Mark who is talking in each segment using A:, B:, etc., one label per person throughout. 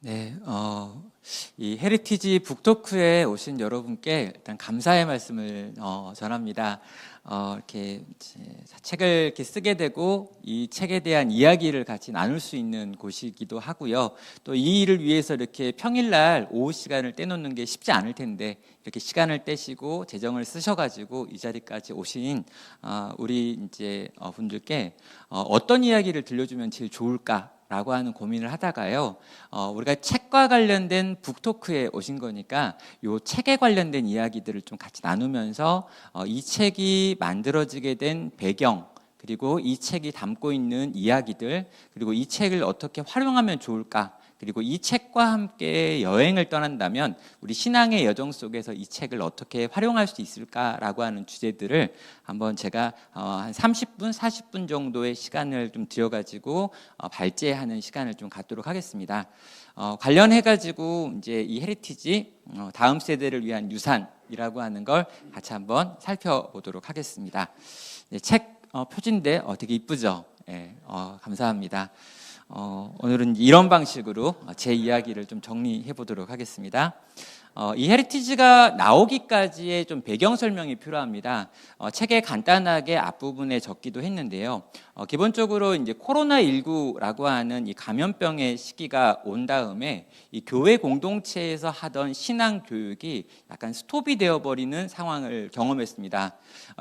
A: 네, 이 헤리티지 북토크에 오신 여러분께 일단 감사의 말씀을 전합니다. 이렇게 책을 이렇게 쓰게 되고 이 책에 대한 이야기를 같이 나눌 수 있는 곳이기도 하고요. 또 이 일을 위해서 이렇게 평일날 오후 시간을 떼놓는 게 쉽지 않을 텐데 이렇게 시간을 떼시고 재정을 쓰셔가지고 이 자리까지 오신 우리 이제 분들께 어떤 이야기를 들려주면 제일 좋을까? 라고 하는 고민을 하다가요, 우리가 책과 관련된 북토크에 오신 거니까 이 책에 관련된 이야기들을 좀 같이 나누면서 이 책이 만들어지게 된 배경, 그리고 이 책이 담고 있는 이야기들, 그리고 이 책을 어떻게 활용하면 좋을까, 그리고 이 책과 함께 여행을 떠난다면 우리 신앙의 여정 속에서 이 책을 어떻게 활용할 수 있을까라고 하는 주제들을 한번 제가 한 30분, 40분 정도의 시간을 좀 들여가지고 발제하는 시간을 좀 갖도록 하겠습니다. 관련해가지고 이제 이 헤리티지 다음 세대를 위한 유산이라고 하는 걸 같이 한번 살펴보도록 하겠습니다. 네, 책 표지인데 되게 이쁘죠? 네, 감사합니다. 오늘은 이런 방식으로 제 이야기를 좀 정리해 보도록 하겠습니다. 이 헤리티지가 나오기까지의 좀 배경 설명이 필요합니다. 책에 간단하게 앞부분에 적기도 했는데요. 기본적으로 이제 코로나19라고 하는 이 감염병의 시기가 온 다음에 이 교회 공동체에서 하던 신앙 교육이 약간 스톱이 되어버리는 상황을 경험했습니다.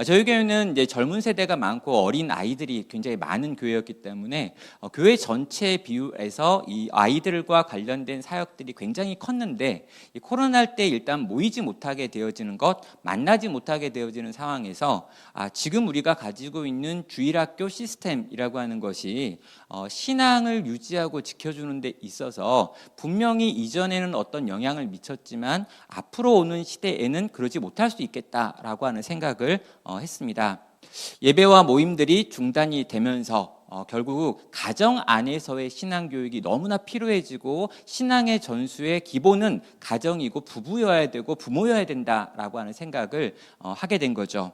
A: 저희 교회는 이제 젊은 세대가 많고 어린 아이들이 굉장히 많은 교회였기 때문에 교회 전체 비율에서 이 아이들과 관련된 사역들이 굉장히 컸는데 이 코로나 때 일단 모이지 못하게 되어지는 것, 만나지 못하게 되어지는 상황에서 지금 우리가 가지고 있는 주일학교 시스템이라고 하는 것이 신앙을 유지하고 지켜주는 데 있어서 분명히 이전에는 어떤 영향을 미쳤지만 앞으로 오는 시대에는 그러지 못할 수 있겠다라고 하는 생각을 했습니다. 예배와 모임들이 중단이 되면서 결국 가정 안에서의 신앙 교육이 너무나 필요해지고 신앙의 전수의 기본은 가정이고 부부여야 되고 부모여야 된다라고 하는 생각을 하게 된 거죠.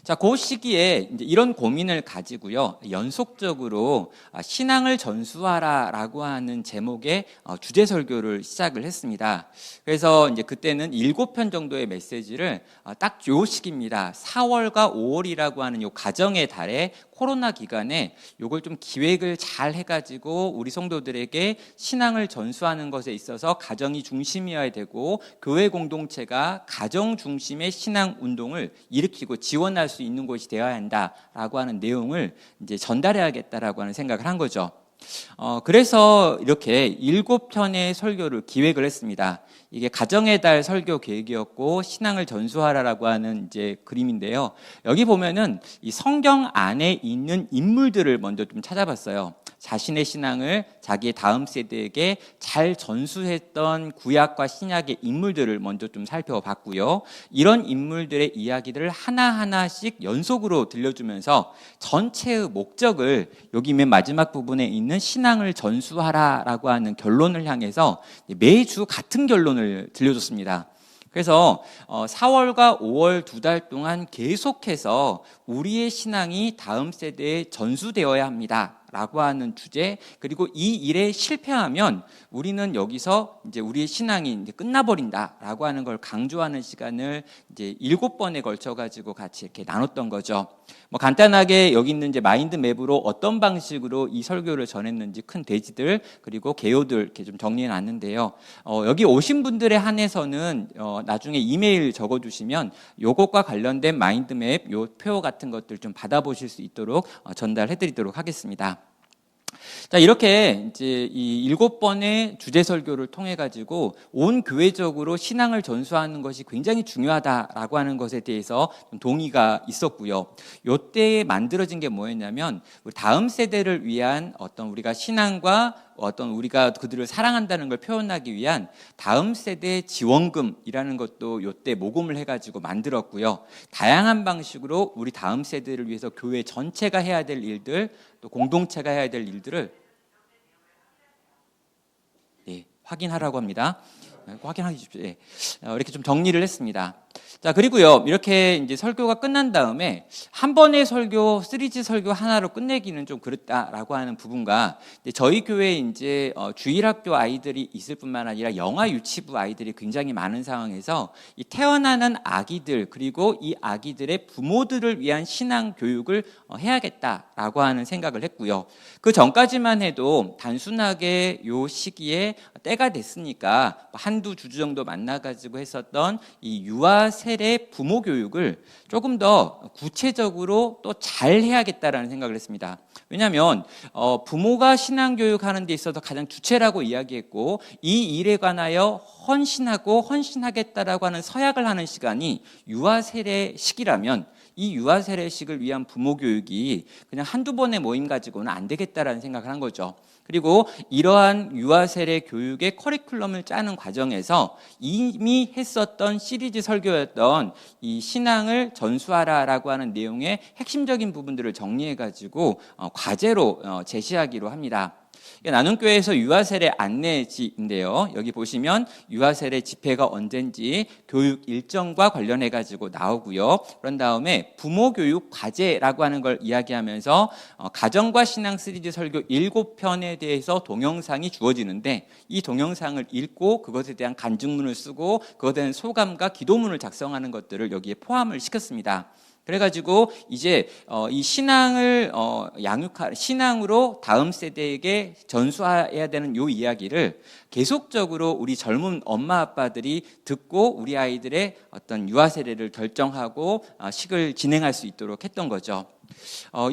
A: 자, 그 시기에 이제 이런 고민을 가지고요, 연속적으로 신앙을 전수하라라고 하는 제목의 주제 설교를 시작을 했습니다. 그래서 이제 그때는 7편 정도의 메시지를 딱 요 시기입니다. 4월과 5월이라고 하는 요 가정의 달에 코로나 기간에 요걸 좀 기획을 잘 해가지고 우리 성도들에게 신앙을 전수하는 것에 있어서 가정이 중심이어야 되고 교회 공동체가 가정 중심의 신앙 운동을 일으키고 지원할 수 있는 곳이 되어야 한다라고 하는 내용을 이제 전달해야겠다라고 하는 생각을 한 거죠. 그래서 이렇게 7편의 설교를 기획을 했습니다. 이게 가정의 달 설교 계획이었고 신앙을 전수하라라고 하는 이제 그림인데요. 여기 보면은 이 성경 안에 있는 인물들을 먼저 좀 찾아봤어요. 자신의 신앙을 자기의 다음 세대에게 잘 전수했던 구약과 신약의 인물들을 먼저 좀 살펴봤고요. 이런 인물들의 이야기들을 하나하나씩 연속으로 들려주면서 전체의 목적을 여기 맨 마지막 부분에 있는 신앙을 전수하라라고 하는 결론을 향해서 매주 같은 결론을 들려줬습니다. 그래서 4월과 5월 2달 동안 계속해서 우리의 신앙이 다음 세대에 전수되어야 합니다. 라고 하는 주제, 그리고 이 일에 실패하면 우리는 여기서 이제 우리의 신앙이 이제 끝나버린다라고 하는 걸 강조하는 시간을 이제 7번에 걸쳐가지고 같이 이렇게 나눴던 거죠. 뭐 간단하게 여기 있는 이제 마인드 맵으로 어떤 방식으로 이 설교를 전했는지 큰 대지들 그리고 개요들 이렇게 좀 정리해 놨는데요. 여기 오신 분들에 한해서는 나중에 이메일 적어주시면 요것과 관련된 마인드 맵, 요 표 같은 것들 좀 받아보실 수 있도록 전달해드리도록 하겠습니다. 자, 이렇게 이제 이 7번의 주제 설교를 통해 가지고 온 교회적으로 신앙을 전수하는 것이 굉장히 중요하다라고 하는 것에 대해서 동의가 있었고요. 요때 만들어진 게 뭐였냐면 우리 다음 세대를 위한 어떤 우리가 신앙과 어떤 우리가 그들을 사랑한다는 걸 표현하기 위한 다음 세대 지원금이라는 것도 요때 모금을 해가지고 만들었고요. 다양한 방식으로 우리 다음 세대를 위해서 교회 전체가 해야 될 일들, 또 공동체가 해야 될 일들을 확인하라고 합니다. 확인해 주십시오. 이렇게 좀 정리를 했습니다. 자, 그리고요, 이렇게 이제 설교가 끝난 다음에 한 번의 설교, 시리즈 설교 하나로 끝내기는 좀 그렇다라고 하는 부분과 저희 교회에 이제 주일학교 아이들이 있을 뿐만 아니라 영아 유치부 아이들이 굉장히 많은 상황에서 이 태어나는 아기들 그리고 이 아기들의 부모들을 위한 신앙 교육을 해야겠다라고 하는 생각을 했고요. 그 전까지만 해도 단순하게 요 시기에 때가 됐으니까 한두 주 정도 만나가지고 했었던 이 유아 세례 부모 교육을 조금 더 구체적으로 또 잘 해야겠다라는 생각을 했습니다. 왜냐하면 부모가 신앙 교육하는 데 있어서 가장 주체라고 이야기했고 이 일에 관하여 헌신하고 헌신하겠다라고 하는 서약을 하는 시간이 유아 세례식이라면 이 유아 세례식을 위한 부모 교육이 그냥 한두 번의 모임 가지고는 안 되겠다라는 생각을 한 거죠. 그리고 이러한 유아 세례 교육의 커리큘럼을 짜는 과정에서 이미 했었던 시리즈 설교였던 이 신앙을 전수하라라고 하는 내용의 핵심적인 부분들을 정리해가지고 과제로 제시하기로 합니다. 나눔교회에서 유아세례 안내지인데요. 여기 보시면 유아세례 집회가 언젠지 교육 일정과 관련해 가지고 나오고요. 그런 다음에 부모교육 과제라고 하는 걸 이야기하면서 가정과 신앙 시리즈 설교 7편에 대해서 동영상이 주어지는데 이 동영상을 읽고 그것에 대한 간증문을 쓰고 그것에 대한 소감과 기도문을 작성하는 것들을 여기에 포함을 시켰습니다. 그래가지고 이제 이 신앙을 신앙으로 다음 세대에게 전수해야 되는 요 이야기를 계속적으로 우리 젊은 엄마 아빠들이 듣고 우리 아이들의 어떤 유아 세례를 결정하고 식을 진행할 수 있도록 했던 거죠.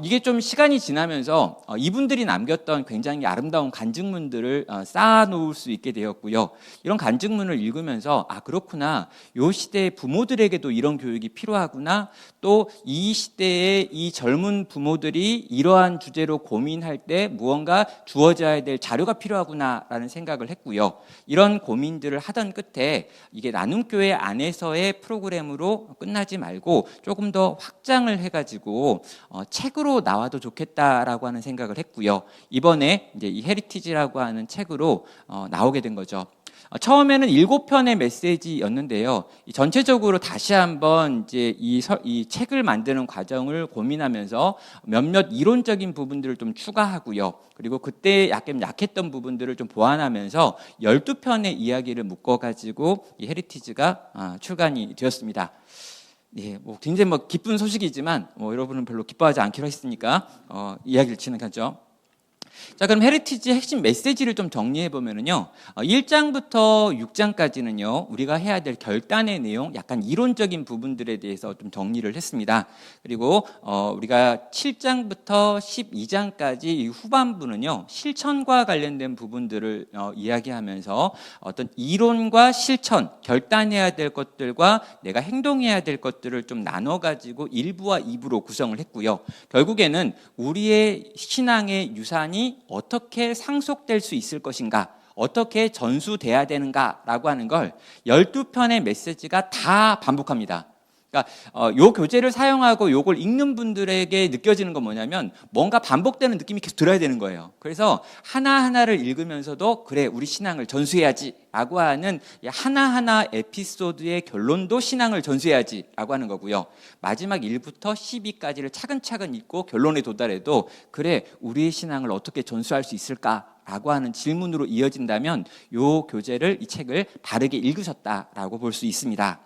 A: 이게 좀 시간이 지나면서 이분들이 남겼던 굉장히 아름다운 간증문들을 쌓아놓을 수 있게 되었고요. 이런 간증문을 읽으면서 그렇구나. 이 시대의 부모들에게도 이런 교육이 필요하구나. 또 이 시대의 이 젊은 부모들이 이러한 주제로 고민할 때 무언가 주어져야 될 자료가 필요하구나라는 생각을 했고요. 이런 고민들을 하던 끝에 이게 나눔교회 안에서의 프로그램으로 끝나지 말고 조금 더 확장을 해가지고 책으로 나와도 좋겠다라고 하는 생각을 했고요. 이번에 이제 이 헤리티지라고 하는 책으로 나오게 된 거죠. 처음에는 7편의 메시지였는데요. 전체적으로 다시 한번 이제 이 책을 만드는 과정을 고민하면서 몇몇 이론적인 부분들을 좀 추가하고요. 그리고 그때 약간 약했던 부분들을 좀 보완하면서 12편의 이야기를 묶어가지고 이 헤리티지가 출간이 되었습니다. 예, 굉장히 기쁜 소식이지만 여러분은 별로 기뻐하지 않기로 했으니까 이야기를 진행하죠. 자, 그럼 헤리티지의 핵심 메시지를 좀 정리해 보면은요, 1장부터 6장까지는요, 우리가 해야 될 결단의 내용, 약간 이론적인 부분들에 대해서 좀 정리를 했습니다. 그리고 우리가 7장부터 12장까지 이 후반부는요, 실천과 관련된 부분들을 이야기하면서 어떤 이론과 실천, 결단해야 될 것들과 내가 행동해야 될 것들을 좀 나눠가지고 1부와 2부로 구성을 했고요. 결국에는 우리의 신앙의 유산이 어떻게 상속될 수 있을 것인가, 어떻게 전수돼야 되는가라고 하는 걸 12편의 메시지가 다 반복합니다. 그러니까 요 교재를 사용하고 요걸 읽는 분들에게 느껴지는 건 뭐냐면 뭔가 반복되는 느낌이 계속 들어야 되는 거예요. 그래서 하나하나를 읽으면서도 그래, 우리 신앙을 전수해야지 라고 하는 하나하나 에피소드의 결론도 신앙을 전수해야지 라고 하는 거고요. 마지막 1부터 12까지를 차근차근 읽고 결론에 도달해도 그래, 우리의 신앙을 어떻게 전수할 수 있을까 라고 하는 질문으로 이어진다면 요 교재를, 이 책을 바르게 읽으셨다라고 볼 수 있습니다.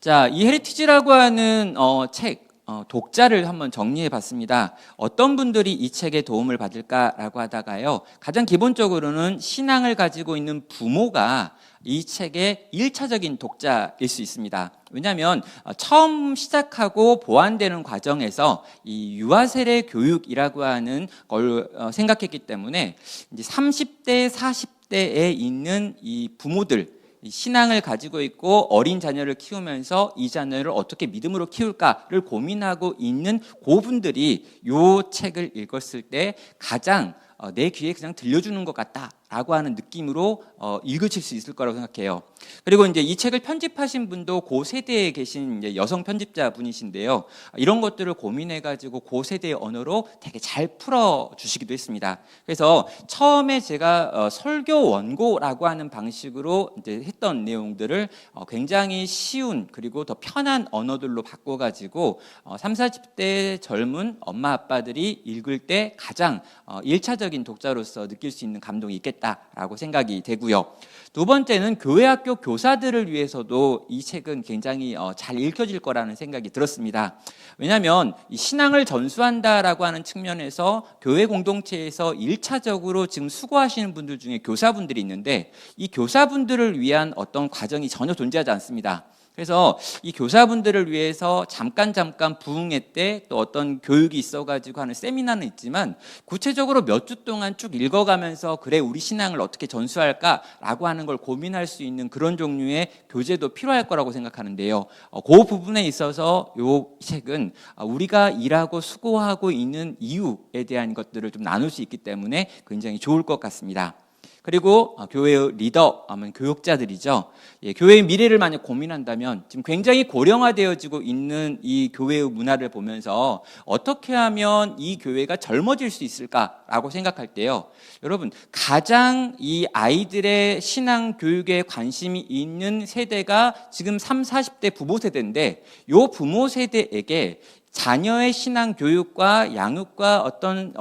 A: 자, 이 헤리티지라고 하는 책 독자를 한번 정리해 봤습니다. 어떤 분들이 이 책에 도움을 받을까라고 하다가요, 가장 기본적으로는 신앙을 가지고 있는 부모가 이 책의 1차적인 독자일 수 있습니다. 왜냐하면 처음 시작하고 보완되는 과정에서 이 유아세례 교육이라고 하는 걸 생각했기 때문에 이제 30대, 40대에 있는 이 부모들, 신앙을 가지고 있고 어린 자녀를 키우면서 이 자녀를 어떻게 믿음으로 키울까를 고민하고 있는 그분들이 이 책을 읽었을 때 가장 내 귀에 그냥 들려주는 것 같다 라고 하는 느낌으로 읽으실 수 있을 거라고 생각해요. 그리고 이제 이 책을 편집하신 분도 그 세대에 계신 이제 여성 편집자 분이신데요. 이런 것들을 고민해가지고 그 세대의 언어로 되게 잘 풀어주시기도 했습니다. 그래서 처음에 제가 설교 원고라고 하는 방식으로 이제 했던 내용들을 굉장히 쉬운 그리고 더 편한 언어들로 바꿔가지고 30, 40대 젊은 엄마 아빠들이 읽을 때 가장 1차적인 독자로서 느낄 수 있는 감동이 있겠다라고 생각이 되고요. 두 번째는 교회 학교 교사들을 위해서도 이 책은 굉장히 잘 읽혀질 거라는 생각이 들었습니다. 왜냐하면 이 신앙을 전수한다라고 하는 측면에서 교회 공동체에서 1차적으로 지금 수고하시는 분들 중에 교사분들이 있는데 이 교사분들을 위한 어떤 과정이 전혀 존재하지 않습니다. 그래서 이 교사분들을 위해서 잠깐 부흥회 때 또 어떤 교육이 있어가지고 하는 세미나는 있지만 구체적으로 몇 주 동안 쭉 읽어가면서 그래 우리 신앙을 어떻게 전수할까라고 하는 걸 고민할 수 있는 그런 종류의 교재도 필요할 거라고 생각하는데요. 그 부분에 있어서 이 책은 우리가 일하고 수고하고 있는 이유에 대한 것들을 좀 나눌 수 있기 때문에 굉장히 좋을 것 같습니다. 그리고 교회의 리더, 교육자들이죠. 교회의 미래를 만약 고민한다면 지금 굉장히 고령화되어지고 있는 이 교회의 문화를 보면서 어떻게 하면 이 교회가 젊어질 수 있을까라고 생각할 때요. 여러분, 가장 이 아이들의 신앙 교육에 관심이 있는 세대가 지금 30, 40대 부모 세대인데 이 부모 세대에게 자녀의 신앙 교육과 양육과 어떤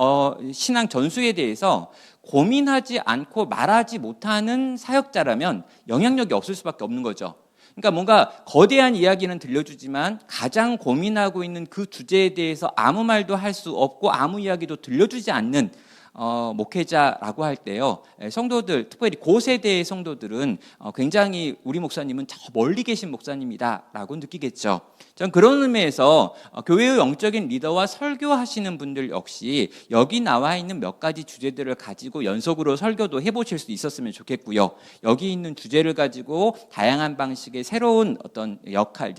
A: 신앙 전수에 대해서 고민하지 않고 말하지 못하는 사역자라면 영향력이 없을 수밖에 없는 거죠. 그러니까 뭔가 거대한 이야기는 들려주지만 가장 고민하고 있는 그 주제에 대해서 아무 말도 할 수 없고 아무 이야기도 들려주지 않는 목회자라고 할 때요. 성도들, 특별히 고세대의 성도들은 굉장히 우리 목사님은 저 멀리 계신 목사님이다라고 느끼겠죠. 전 그런 의미에서 교회의 영적인 리더와 설교하시는 분들 역시 여기 나와 있는 몇 가지 주제들을 가지고 연속으로 설교도 해보실 수 있었으면 좋겠고요. 여기 있는 주제를 가지고 다양한 방식의 새로운 어떤 역할,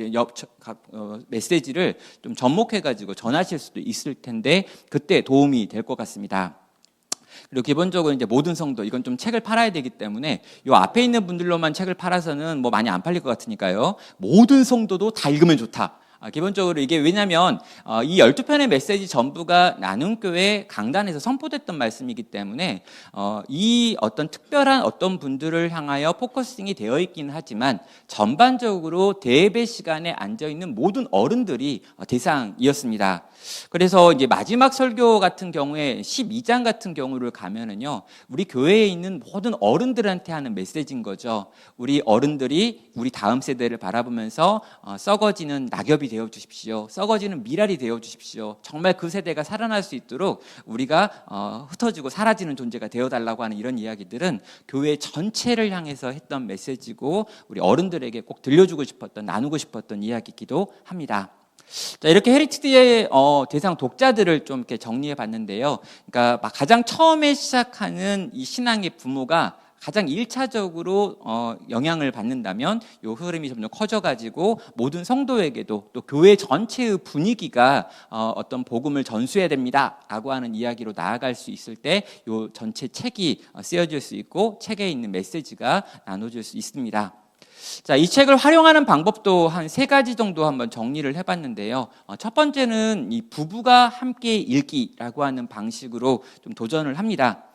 A: 메시지를 좀 접목해가지고 전하실 수도 있을 텐데 그때 도움이 될 것 같습니다. 그리고 기본적으로 이제 모든 성도, 이건 좀 책을 팔아야 되기 때문에 요 앞에 있는 분들로만 책을 팔아서는 뭐 많이 안 팔릴 것 같으니까요. 모든 성도도 다 읽으면 좋다. 기본적으로 이게 왜냐하면 이 12편의 메시지 전부가 나눔교회 강단에서 선포됐던 말씀이기 때문에 이 어떤 특별한 어떤 분들을 향하여 포커싱이 되어 있긴 하지만 전반적으로 대예배 시간에 앉아있는 모든 어른들이 대상이었습니다. 그래서 이제 마지막 설교 같은 경우에 12장 같은 경우를 가면은요, 우리 교회에 있는 모든 어른들한테 하는 메시지인 거죠. 우리 어른들이 우리 다음 세대를 바라보면서 썩어지는 낙엽이 되어 주십시오. 썩어지는 미랄이 되어 주십시오. 정말 그 세대가 살아날 수 있도록 우리가 흩어지고 사라지는 존재가 되어 달라고 하는 이런 이야기들은 교회 전체를 향해서 했던 메시지고 우리 어른들에게 꼭 들려주고 싶었던, 나누고 싶었던 이야기이기도 합니다. 자, 이렇게 헤리티지의 대상 독자들을 좀 이렇게 정리해 봤는데요. 그러니까 가장 처음에 시작하는 이 신앙의 부모가 가장 1차적으로 영향을 받는다면 이 흐름이 점점 커져가지고 모든 성도에게도 또 교회 전체의 분위기가 어떤 복음을 전수해야 됩니다라고 하는 이야기로 나아갈 수 있을 때 이 전체 책이 쓰여질 수 있고 책에 있는 메시지가 나눠질 수 있습니다. 자, 이 책을 활용하는 방법도 한 3가지 정도 한번 정리를 해봤는데요. 첫 번째는 이 부부가 함께 읽기라고 하는 방식으로 좀 도전을 합니다.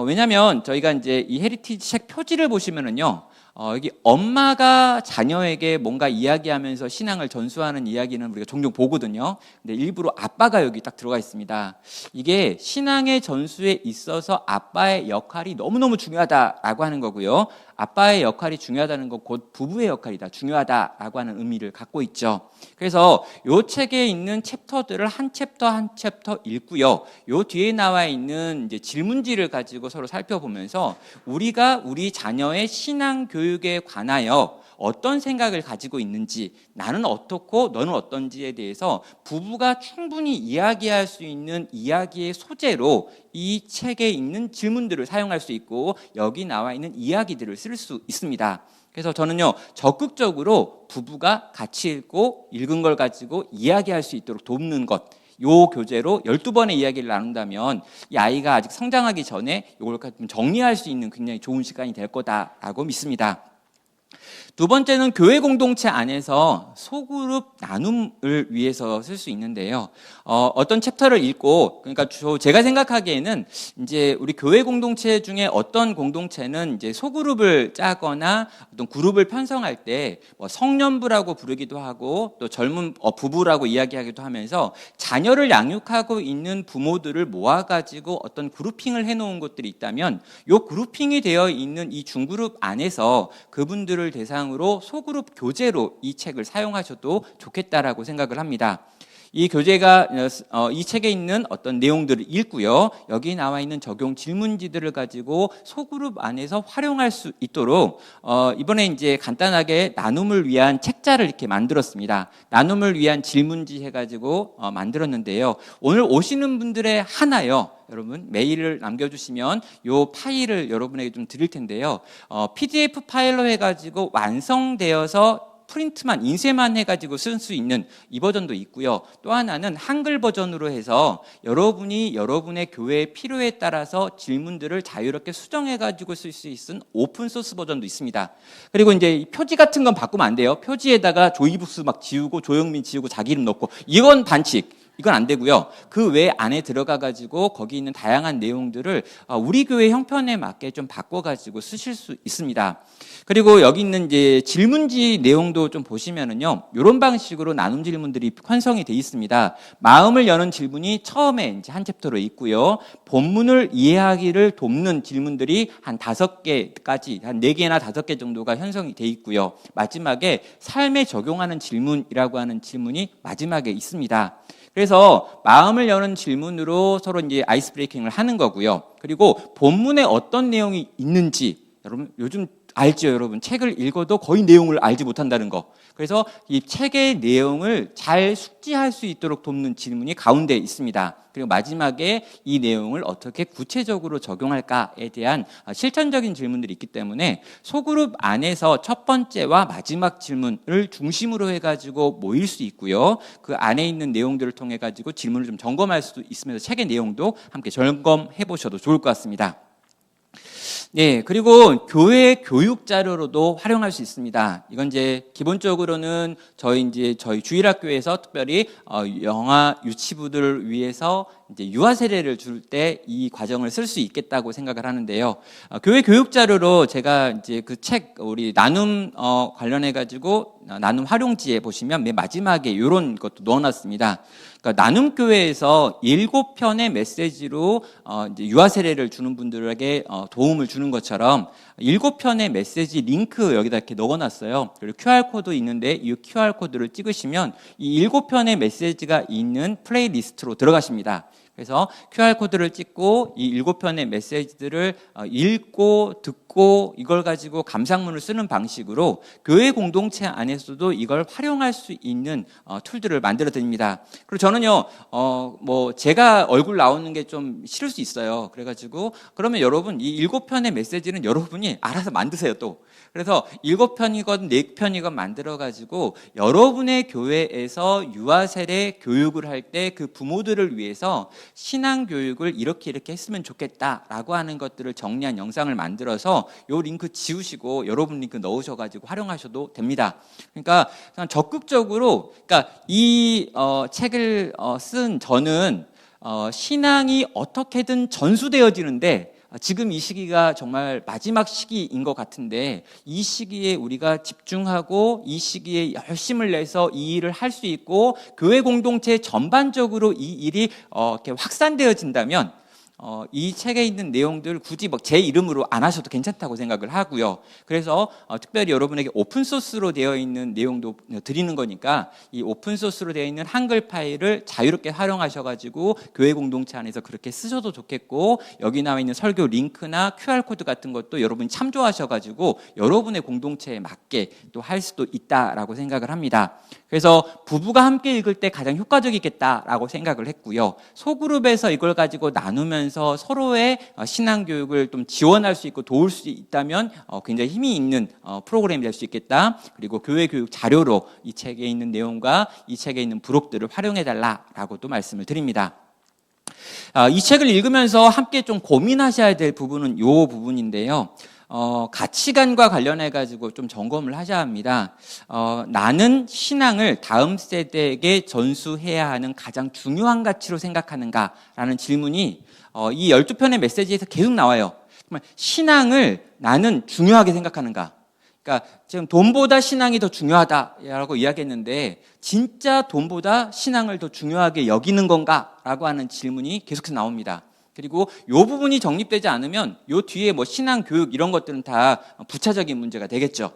A: 왜냐하면 저희가 이제 이 헤리티지 책 표지를 보시면은요. 여기 엄마가 자녀에게 뭔가 이야기하면서 신앙을 전수하는 이야기는 우리가 종종 보거든요. 근데 일부러 아빠가 여기 딱 들어가 있습니다. 이게 신앙의 전수에 있어서 아빠의 역할이 너무너무 중요하다라고 하는 거고요. 아빠의 역할이 중요하다는 것, 곧 부부의 역할이다, 중요하다라고 하는 의미를 갖고 있죠. 그래서 이 책에 있는 챕터들을 한 챕터 한 챕터 읽고요. 이 뒤에 나와 있는 이제 질문지를 가지고 서로 살펴보면서 우리가 우리 자녀의 신앙 교육에 관하여 어떤 생각을 가지고 있는지, 나는 어떻고 너는 어떤지에 대해서 부부가 충분히 이야기할 수 있는 이야기의 소재로 이 책에 있는 질문들을 사용할 수 있고 여기 나와 있는 이야기들을 쓸 수 있습니다. 그래서 저는요, 적극적으로 부부가 같이 읽고 읽은 걸 가지고 이야기할 수 있도록 돕는 것, 요 교재로 12번의 이야기를 나눈다면 이 아이가 아직 성장하기 전에 이걸 좀 정리할 수 있는 굉장히 좋은 시간이 될 거다라고 믿습니다. 두 번째는 교회 공동체 안에서 소그룹 나눔을 위해서 쓸 수 있는데요. 어떤 챕터를 읽고, 그러니까 제가 생각하기에는 이제 우리 교회 공동체 중에 어떤 공동체는 이제 소그룹을 짜거나 어떤 그룹을 편성할 때 뭐 성년부라고 부르기도 하고 또 젊은 부부라고 이야기하기도 하면서 자녀를 양육하고 있는 부모들을 모아가지고 어떤 그룹핑을 해놓은 것들이 있다면 요 그룹핑이 되어 있는 이 중그룹 안에서 그분들을 대상으로 소그룹 교재로 이 책을 사용하셔도 좋겠다라고 생각을 합니다. 이 교재가 이 책에 있는 어떤 내용들을 읽고요. 여기 나와 있는 적용 질문지들을 가지고 소그룹 안에서 활용할 수 있도록 이번에 이제 간단하게 나눔을 위한 책자를 이렇게 만들었습니다. 나눔을 위한 질문지 해가지고 만들었는데요. 오늘 오시는 분들의 하나요. 여러분 메일을 남겨주시면 이 파일을 여러분에게 좀 드릴 텐데요. PDF 파일로 해가지고 완성되어서 프린트만 인쇄만 해가지고 쓸 수 있는 이 버전도 있고요. 또 하나는 한글 버전으로 해서 여러분이 여러분의 교회의 필요에 따라서 질문들을 자유롭게 수정해가지고 쓸 수 있는 오픈 소스 버전도 있습니다. 그리고 이제 표지 같은 건 바꾸면 안 돼요. 표지에다가 조이북스 막 지우고 조영민 지우고 자기 이름 넣고 이건 반칙. 이건 안 되고요. 그 외 안에 들어가가지고 거기 있는 다양한 내용들을 우리 교회 형편에 맞게 좀 바꿔가지고 쓰실 수 있습니다. 그리고 여기 있는 이제 질문지 내용도 좀 보시면은요, 이런 방식으로 나눔 질문들이 편성이 돼 있습니다. 마음을 여는 질문이 처음에 이제 한 챕터로 있고요. 본문을 이해하기를 돕는 질문들이 한 5개까지, 한 4개나 5개 정도가 형성이 돼 있고요. 마지막에 삶에 적용하는 질문이라고 하는 질문이 마지막에 있습니다. 그래서 마음을 여는 질문으로 서로 이제 아이스 브레이킹을 하는 거고요. 그리고 본문에 어떤 내용이 있는지, 여러분 요즘 알죠, 여러분. 책을 읽어도 거의 내용을 알지 못한다는 거. 그래서 이 책의 내용을 잘 숙지할 수 있도록 돕는 질문이 가운데 있습니다. 그리고 마지막에 이 내용을 어떻게 구체적으로 적용할까에 대한 실천적인 질문들이 있기 때문에 소그룹 안에서 첫 번째와 마지막 질문을 중심으로 해가지고 모일 수 있고요. 그 안에 있는 내용들을 통해 가지고 질문을 좀 점검할 수도 있으면서 책의 내용도 함께 점검해 보셔도 좋을 것 같습니다. 네, 그리고 교회 교육 자료로도 활용할 수 있습니다. 이건 이제 기본적으로는 저희 주일학교에서 특별히 영아 유치부들을 위해서 이제 유아 세례를 줄 때 이 과정을 쓸 수 있겠다고 생각을 하는데요. 교회 교육 자료로 제가 이제 그 책 우리 나눔 관련해 가지고 나눔 활용지에 보시면 맨 마지막에 이런 것도 넣어놨습니다. 그러니까 나눔 교회에서 7편의 메시지로 이제 유아 세례를 주는 분들에게 도움을 주는 것처럼 7편의 메시지 링크 여기다 이렇게 넣어놨어요. 그리고 QR 코드 있는데 이 QR 코드를 찍으시면 이 7편의 메시지가 있는 플레이리스트로 들어가십니다. 그래서 QR코드를 찍고 이 7편의 메시지들을 읽고 듣고 이걸 가지고 감상문을 쓰는 방식으로 교회 공동체 안에서도 이걸 활용할 수 있는 툴들을 만들어 드립니다. 그리고 저는요, 뭐 제가 얼굴 나오는 게 좀 싫을 수 있어요. 그래가지고 그러면 여러분 이 7편의 메시지는 여러분이 알아서 만드세요 또. 그래서 7편이건 4편이건 만들어가지고 여러분의 교회에서 유아 세례 교육을 할 때 그 부모들을 위해서 신앙 교육을 이렇게 했으면 좋겠다라고 하는 것들을 정리한 영상을 만들어서 요 링크 지우시고 여러분 링크 넣으셔가지고 활용하셔도 됩니다. 그러니까 적극적으로, 그러니까 이 책을 쓴 저는 신앙이 어떻게든 전수되어지는데 지금 이 시기가 정말 마지막 시기인 것 같은데 이 시기에 우리가 집중하고 이 시기에 열심을 내서 이 일을 할 수 있고 교회 공동체 전반적으로 이 일이 이렇게 확산되어진다면 이 책에 있는 내용들 굳이 뭐 제 이름으로 안 하셔도 괜찮다고 생각을 하고요. 그래서 특별히 여러분에게 오픈소스로 되어 있는 내용도 드리는 거니까 이 오픈소스로 되어 있는 한글 파일을 자유롭게 활용하셔가지고 교회 공동체 안에서 그렇게 쓰셔도 좋겠고 여기 나와 있는 설교 링크나 QR코드 같은 것도 여러분이 참조하셔가지고 여러분의 공동체에 맞게 또 할 수도 있다라고 생각을 합니다. 그래서 부부가 함께 읽을 때 가장 효과적이겠다라고 생각을 했고요. 소그룹에서 이걸 가지고 나누면 나누면서 서로의 신앙 교육을 좀 지원할 수 있고 도울 수 있다면 굉장히 힘이 있는 프로그램이 될 수 있겠다. 그리고 교회 교육 자료로 이 책에 있는 내용과 이 책에 있는 부록들을 활용해 달라라고 또 말씀을 드립니다. 이 책을 읽으면서 함께 좀 고민하셔야 될 부분은 이 부분인데요. 가치관과 관련해 가지고 좀 점검을 하셔야 합니다. 나는 신앙을 다음 세대에게 전수해야 하는 가장 중요한 가치로 생각하는가라는 질문이 이 12편의 메시지에서 계속 나와요. 정말 신앙을 나는 중요하게 생각하는가? 그러니까 지금 돈보다 신앙이 더 중요하다라고 이야기했는데 진짜 돈보다 신앙을 더 중요하게 여기는 건가라고 하는 질문이 계속해서 나옵니다. 그리고 이 부분이 정립되지 않으면 이 뒤에 뭐 신앙 교육 이런 것들은 다 부차적인 문제가 되겠죠.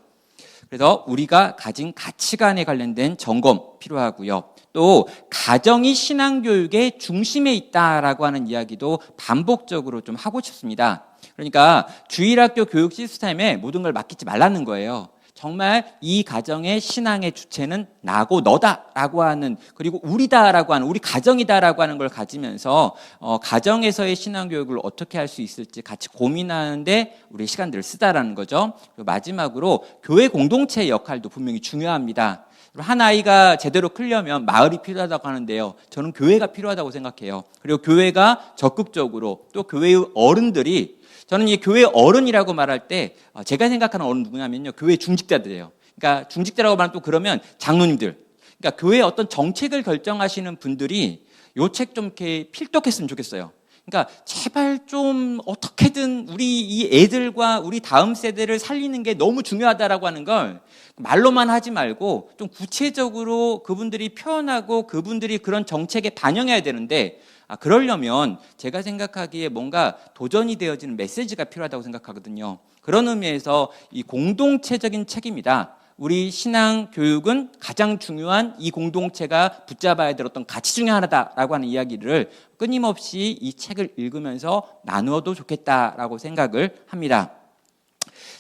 A: 그래서 우리가 가진 가치관에 관련된 점검 필요하고요. 또 가정이 신앙 교육의 중심에 있다라고 하는 이야기도 반복적으로 좀 하고 싶습니다. 그러니까 주일학교 교육 시스템에 모든 걸 맡기지 말라는 거예요. 정말 이 가정의 신앙의 주체는 나고 너다라고 하는, 그리고 우리다라고 하는, 우리 가정이다라고 하는 걸 가지면서 가정에서의 신앙 교육을 어떻게 할 수 있을지 같이 고민하는데 우리 시간들을 쓰다라는 거죠. 그리고 마지막으로 교회 공동체의 역할도 분명히 중요합니다. 한 아이가 제대로 크려면 마을이 필요하다고 하는데요. 저는 교회가 필요하다고 생각해요. 그리고 교회가 적극적으로, 또 교회의 어른들이, 저는 이 교회 어른이라고 말할 때 제가 생각하는 어른 누구냐면요, 교회 중직자들이에요. 그러니까 중직자라고 말하면 또 그러면 장로님들, 그러니까 교회의 어떤 정책을 결정하시는 분들이 요 책 좀 이렇게 필독했으면 좋겠어요. 그러니까 제발 좀 어떻게든 우리 이 애들과 우리 다음 세대를 살리는 게 너무 중요하다라고 하는 걸 말로만 하지 말고 좀 구체적으로 그분들이 표현하고 그분들이 그런 정책에 반영해야 되는데, 그러려면 제가 생각하기에 뭔가 도전이 되어지는 메시지가 필요하다고 생각하거든요. 그런 의미에서 이 공동체적인 책임이다. 우리 신앙 교육은 가장 중요한 이 공동체가 붙잡아야 될 어떤 가치 중에 하나다라고 하는 이야기를 끊임없이 이 책을 읽으면서 나누어도 좋겠다라고 생각을 합니다.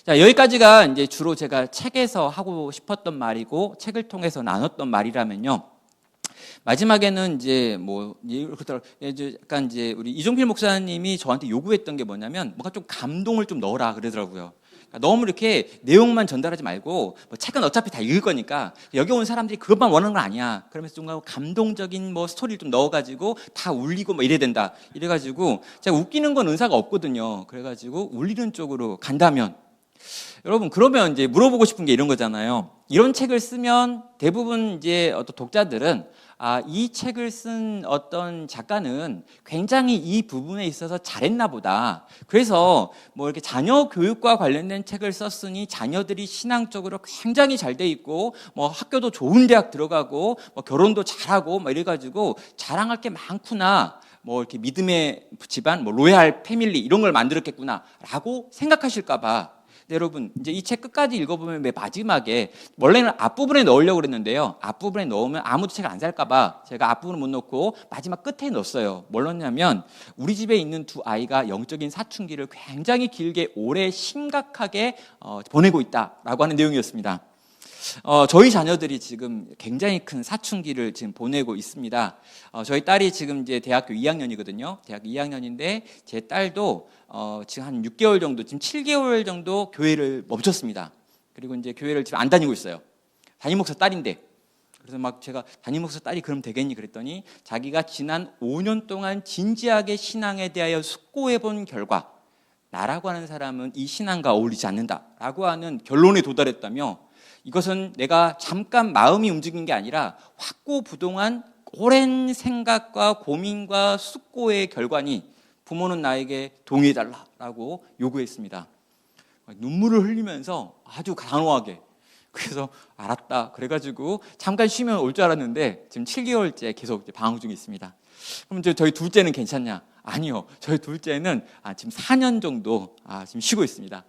A: 자, 여기까지가 이제 주로 제가 책에서 하고 싶었던 말이고 책을 통해서 나눴던 말이라면요. 마지막에는 이제 약간 이제 우리 이종필 목사님이 저한테 요구했던 게 뭐냐면 뭔가 좀 감동을 좀 넣어라 그러더라고요. 그러니까 너무 이렇게 내용만 전달하지 말고 뭐 책은 어차피 다 읽을 거니까 여기 온 사람들이 그것만 원하는 건 아니야. 그러면서 좀 감동적인 뭐 스토리를 좀 넣어가지고 다 울리고 뭐 이래야 된다. 이래가지고 제가 웃기는 건 은사가 없거든요. 그래가지고 울리는 쪽으로 간다면, 여러분 그러면 이제 물어보고 싶은 게 이런 거잖아요. 이런 책을 쓰면 대부분 이제 어떤 독자들은 이 책을 쓴 어떤 작가는 굉장히 이 부분에 있어서 잘했나 보다. 그래서 뭐 이렇게 자녀 교육과 관련된 책을 썼으니 자녀들이 신앙적으로 굉장히 잘 돼 있고 뭐 학교도 좋은 대학 들어가고 뭐 결혼도 잘하고 뭐 이래가지고 자랑할 게 많구나. 뭐 이렇게 믿음의 집안, 뭐 로얄 패밀리 이런 걸 만들었겠구나라고 생각하실까봐. 여러분 이제 이 책 끝까지 읽어보면 맨 마지막에, 원래는 앞부분에 넣으려고 그랬는데요, 앞부분에 넣으면 아무도 책 안 살까봐 제가 앞부분을 못 넣고 마지막 끝에 넣었어요. 뭘 넣냐면 우리 집에 있는 두 아이가 영적인 사춘기를 굉장히 길게 오래 심각하게 보내고 있다라고 하는 내용이었습니다. 저희 자녀들이 지금 굉장히 큰 사춘기를 지금 보내고 있습니다. 저희 딸이 지금 이제 대학교 2학년이거든요. 대학교 2학년인데 제 딸도 지금 한 6개월 정도, 지금 7개월 정도 교회를 멈췄습니다. 그리고 이제 교회를 지금 안 다니고 있어요. 담임 목사 딸인데. 그래서 막 제가 담임 목사 딸이 그럼 되겠니 그랬더니 자기가 지난 5년 동안 진지하게 신앙에 대하여 숙고해 본 결과 나라고 하는 사람은 이 신앙과 어울리지 않는다라고 하는 결론에 도달했다며, 이것은 내가 잠깐 마음이 움직인 게 아니라 확고부동한 오랜 생각과 고민과 숙고의 결과니 부모는 나에게 동의해달라고 요구했습니다. 눈물을 흘리면서 아주 단호하게. 그래서 알았다. 그래가지고 잠깐 쉬면 올 줄 알았는데 지금 7개월째 계속 방황 중에 있습니다. 그럼 저희 둘째는 괜찮냐? 아니요. 저희 둘째는 지금 4년 정도 지금 쉬고 있습니다.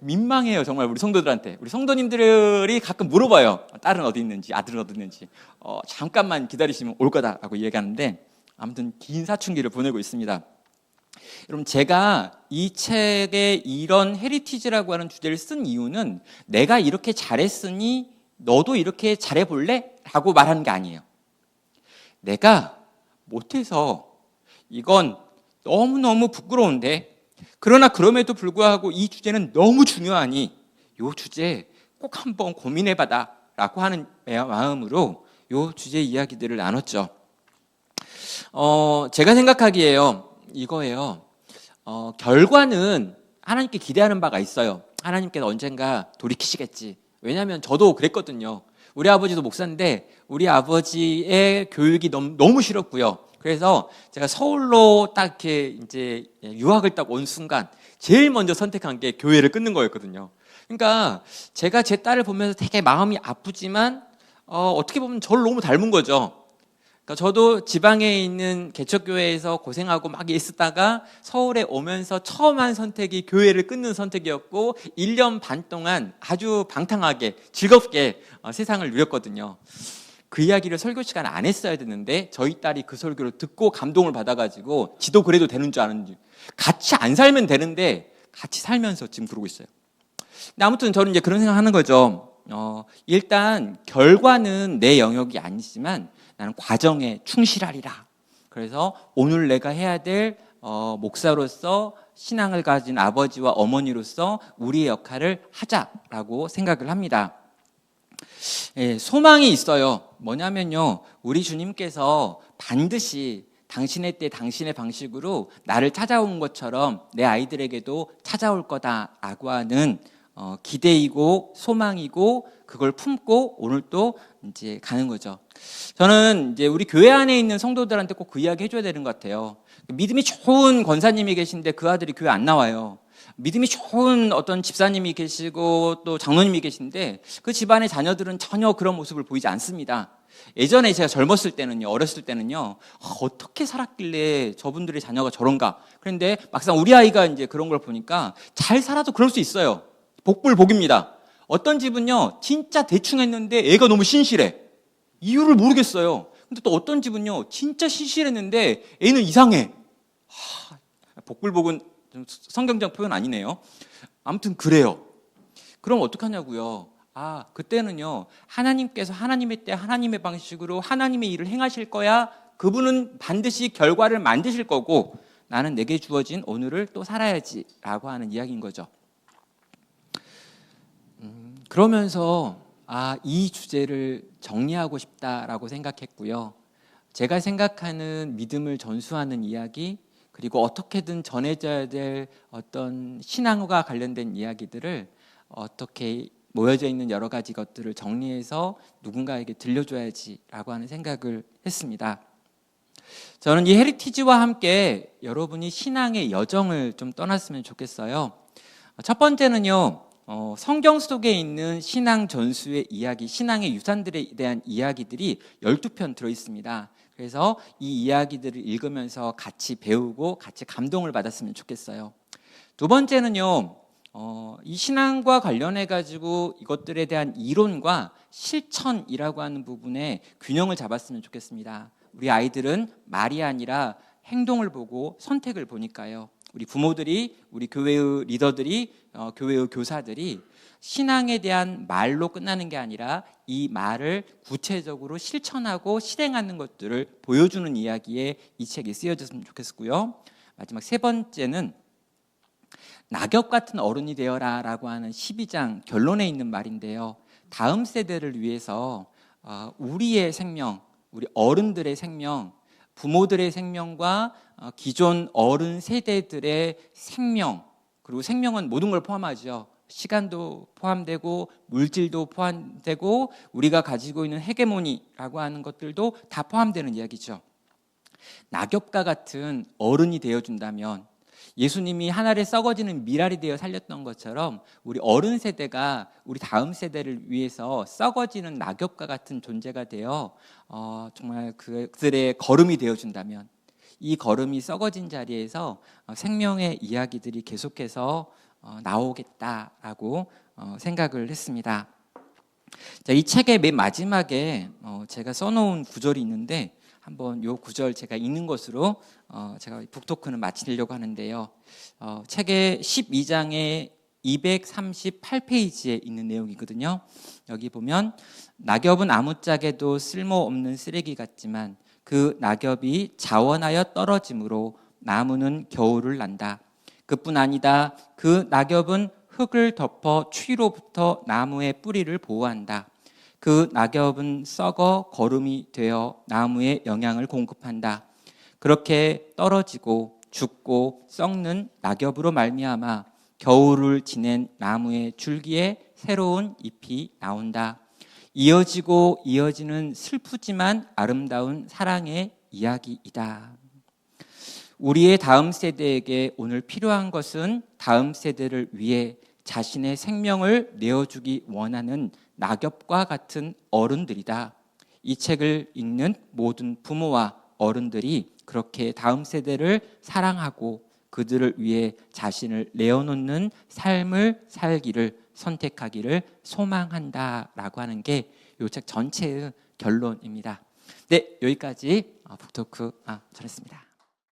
A: 민망해요, 정말 우리 성도들한테. 우리 성도님들이 가끔 물어봐요. 딸은 어디 있는지, 아들은 어디 있는지. 잠깐만 기다리시면 올 거다라고 얘기하는데, 아무튼 긴 사춘기를 보내고 있습니다. 여러분 제가 이 책에 이런 헤리티지라고 하는 주제를 쓴 이유는 내가 이렇게 잘했으니 너도 이렇게 잘해볼래? 라고 말하는 게 아니에요. 내가 못해서 이건 너무너무 부끄러운데, 그러나 그럼에도 불구하고 이 주제는 너무 중요하니 이 주제 꼭 한번 고민해봐라 라고 하는 마음으로 이 주제 이야기들을 나눴죠. 제가 생각하기에요, 이거예요. 결과는 하나님께 기대하는 바가 있어요. 하나님께서 언젠가 돌이키시겠지. 왜냐하면 저도 그랬거든요. 우리 아버지도 목사인데 우리 아버지의 교육이 너무 싫었고요. 그래서 제가 서울로 딱 이렇게 이제 유학을 딱 온 순간 제일 먼저 선택한 게 교회를 끊는 거였거든요. 그러니까 제가 제 딸을 보면서 되게 마음이 아프지만 어떻게 보면 저를 너무 닮은 거죠. 그러니까 저도 지방에 있는 개척교회에서 고생하고 막 있었다가 서울에 오면서 처음 한 선택이 교회를 끊는 선택이었고 1년 반 동안 아주 방탕하게 즐겁게 세상을 누렸거든요. 그 이야기를 설교 시간에 안 했어야 됐는데 저희 딸이 그 설교를 듣고 감동을 받아가지고 지도 그래도 되는 줄 아는지, 같이 안 살면 되는데 같이 살면서 지금 그러고 있어요. 근데 아무튼 저는 이제 그런 생각하는 거죠. 일단 결과는 내 영역이 아니지만 나는 과정에 충실하리라. 그래서 오늘 내가 해야 될 목사로서 신앙을 가진 아버지와 어머니로서 우리의 역할을 하자라고 생각을 합니다. 소망이 있어요. 뭐냐면요, 우리 주님께서 반드시 당신의 때 당신의 방식으로 나를 찾아온 것처럼 내 아이들에게도 찾아올 거다라고 하는 기대이고 소망이고, 그걸 품고 오늘 또 이제 가는 거죠. 저는 이제 우리 교회 안에 있는 성도들한테 꼭 그 이야기 해줘야 되는 것 같아요. 믿음이 좋은 권사님이 계신데 그 아들이 교회 안 나와요. 믿음이 좋은 어떤 집사님이 계시고 또 장로님이 계신데 그 집안의 자녀들은 전혀 그런 모습을 보이지 않습니다. 예전에 제가 젊었을 때는요, 어렸을 때는요, 어떻게 살았길래 저분들의 자녀가 저런가. 그런데 막상 우리 아이가 이제 그런 걸 보니까 잘 살아도 그럴 수 있어요. 복불복입니다. 어떤 집은요, 진짜 대충 했는데 애가 너무 신실해. 이유를 모르겠어요. 근데 또 어떤 집은요, 진짜 신실했는데 애는 이상해. 복불복은 좀 성경적 표현 아니네요. 아무튼 그래요. 그럼 어떡하냐고요. 그때는요, 하나님께서 하나님의 때 하나님의 방식으로 하나님의 일을 행하실 거야. 그분은 반드시 결과를 만드실 거고 나는 내게 주어진 오늘을 또 살아야지 라고 하는 이야기인 거죠. 그러면서 이 주제를 정리하고 싶다라고 생각했고요. 제가 생각하는 믿음을 전수하는 이야기, 그리고 어떻게든 전해져야 될 어떤 신앙과 관련된 이야기들을 어떻게 모여져 있는 여러 가지 것들을 정리해서 누군가에게 들려줘야지라고 하는 생각을 했습니다. 저는 이 헤리티지와 함께 여러분이 신앙의 여정을 좀 떠났으면 좋겠어요. 첫 번째는요, 성경 속에 있는 신앙 전수의 이야기, 신앙의 유산들에 대한 이야기들이 12편 들어있습니다. 그래서 이 이야기들을 읽으면서 같이 배우고 같이 감동을 받았으면 좋겠어요. 두 번째는요, 이 신앙과 관련해 가지고 이것들에 대한 이론과 실천이라고 하는 부분에 균형을 잡았으면 좋겠습니다. 우리 아이들은 말이 아니라 행동을 보고 선택을 보니까요. 우리 부모들이, 우리 교회의 리더들이, 교회의 교사들이 신앙에 대한 말로 끝나는 게 아니라 이 말을 구체적으로 실천하고 실행하는 것들을 보여주는 이야기에 이 책이 쓰여졌으면 좋겠고요. 마지막 세 번째는 낙엽 같은 어른이 되어라 라고 하는 12장 결론에 있는 말인데요. 다음 세대를 위해서 우리의 생명, 우리 어른들의 생명, 부모들의 생명과 기존 어른 세대들의 생명, 그리고 생명은 모든 걸 포함하죠. 시간도 포함되고 물질도 포함되고 우리가 가지고 있는 헤게모니라고 하는 것들도 다 포함되는 이야기죠. 낙엽과 같은 어른이 되어준다면, 예수님이 하늘에 썩어지는 미랄이 되어 살렸던 것처럼 우리 어른 세대가 우리 다음 세대를 위해서 썩어지는 낙엽과 같은 존재가 되어 정말 그들의 걸음이 되어준다면, 이 걸음이 썩어진 자리에서 생명의 이야기들이 계속해서 나오겠다라고 생각을 했습니다. 자, 이 책의 맨 마지막에 제가 써놓은 구절이 있는데 한번 이 구절 제가 읽는 것으로 제가 북토크는 마치려고 하는데요. 책의 12장의 238페이지에 있는 내용이거든요. 여기 보면 낙엽은 아무짝에도 쓸모없는 쓰레기 같지만 그 낙엽이 자원하여 떨어짐으로 나무는 겨울을 난다. 그뿐 아니다. 그 낙엽은 흙을 덮어 추위로부터 나무의 뿌리를 보호한다. 그 낙엽은 썩어 거름이 되어 나무에 영양을 공급한다. 그렇게 떨어지고 죽고 썩는 낙엽으로 말미암아 겨울을 지낸 나무의 줄기에 새로운 잎이 나온다. 이어지고 이어지는 슬프지만 아름다운 사랑의 이야기이다. 우리의 다음 세대에게 오늘 필요한 것은 다음 세대를 위해 자신의 생명을 내어주기 원하는 낙엽과 같은 어른들이다. 이 책을 읽는 모든 부모와 어른들이 그렇게 다음 세대를 사랑하고 그들을 위해 자신을 내어놓는 삶을 살기를 선택하기를 소망한다라고 하는 게 이 책 전체의 결론입니다. 네, 여기까지 북토크 전했습니다.